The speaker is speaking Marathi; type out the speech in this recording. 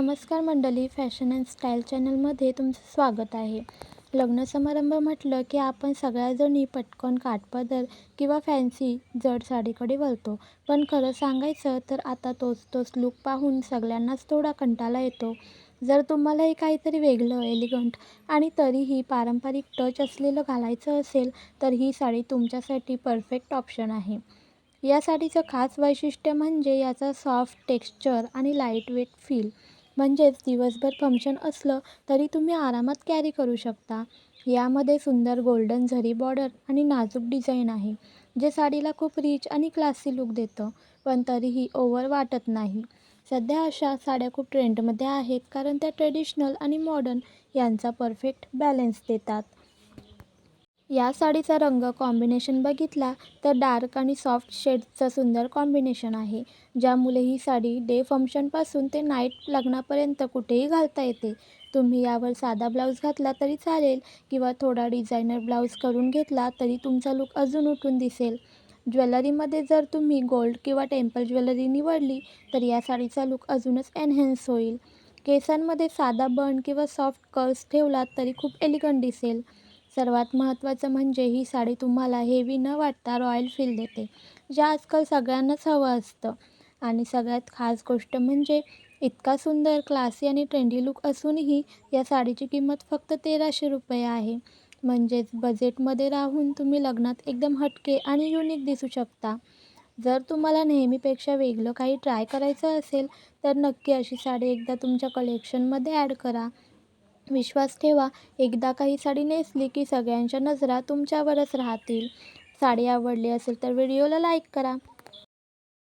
नमस्कार मंडळी, फॅशन अँड स्टाईल चॅनलमध्ये तुमचं स्वागत आहे. लग्न समारंभ म्हटलं की आपण सगळ्याजणी पटकन काठपदर किंवा फॅन्सी जड साडीकडे वळतो. पण खरं सांगायचं तर आता तोच लूक पाहून सगळ्यांनाच थोडा कंटाळा येतो. जर तुम्हालाही काहीतरी वेगळं, एलिगंट आणि तरीही पारंपरिक टच असलेलं घालायचं असेल तर ही साडी तुमच्यासाठी परफेक्ट ऑप्शन आहे. या साडीचं खास वैशिष्ट्य म्हणजे याचा सॉफ्ट टेक्स्चर आणि लाईट वेट फील. म्हणजेच दिवसभर फंक्शन असलं तरी तुम्ही आरामात कॅरी करू शकता. यामध्ये सुंदर गोल्डन झरी बॉर्डर आणि नाजूक डिझाईन आहे, जे साडीला खूप रिच आणि क्लासी लूक देतं, पण तरीही ओव्हर वाटत नाही. सध्या अशा साड्या खूप ट्रेंडमध्ये आहेत, कारण त्या ट्रेडिशनल आणि मॉडर्न यांचा परफेक्ट बॅलन्स देतात. या साडीचा रंग कॉम्बिनेशन बघितला तर डार्क आणि सॉफ्ट शेड्सचं सुंदर कॉम्बिनेशन आहे, ज्यामुळे ही साडी डे फंक्शनपासून ते नाईट लग्नापर्यंत कुठेही घालता येते. तुम्ही यावर साधा ब्लाऊज घातला तरी चालेल किंवा थोडा डिझायनर ब्लाऊज करून घेतला तरी तुमचा लूक अजून उठून दिसेल. ज्वेलरीमध्ये जर तुम्ही गोल्ड किंवा टेम्पल ज्वेलरी निवडली तर या साडीचा लूक अजूनच एनहॅन्स होईल. केसांमध्ये साधा बन किंवा सॉफ्ट कर्ल्स ठेवलात तरी खूप एलिगंट दिसेल. सर्वात महत्त्वाचं म्हणजे ही साडी तुम्हाला हेवी न वाटता रॉयल फील देते, जे आजकाल सगळ्यांनाच हवं असतं. आणि सगळ्यात खास गोष्ट म्हणजे इतका सुंदर, क्लासी आणि ट्रेंडी लूक असूनही या साडीची किंमत फक्त 1300 रुपये आहे. म्हणजेच बजेटमध्ये राहून तुम्ही लग्नात एकदम हटके आणि युनिक दिसू शकता. जर तुम्हाला नेहमीपेक्षा वेगळं काही ट्राय करायचं असेल तर नक्की अशी साडी एकदा तुमच्या कलेक्शनमध्ये ॲड करा. विश्वास ठेवा, एकदा काही साडी नेसली की सगळ्यांच्या नजरा तुमच्यावरच राहतील. साडी आवडली असेल तर व्हिडिओला लाईक करा.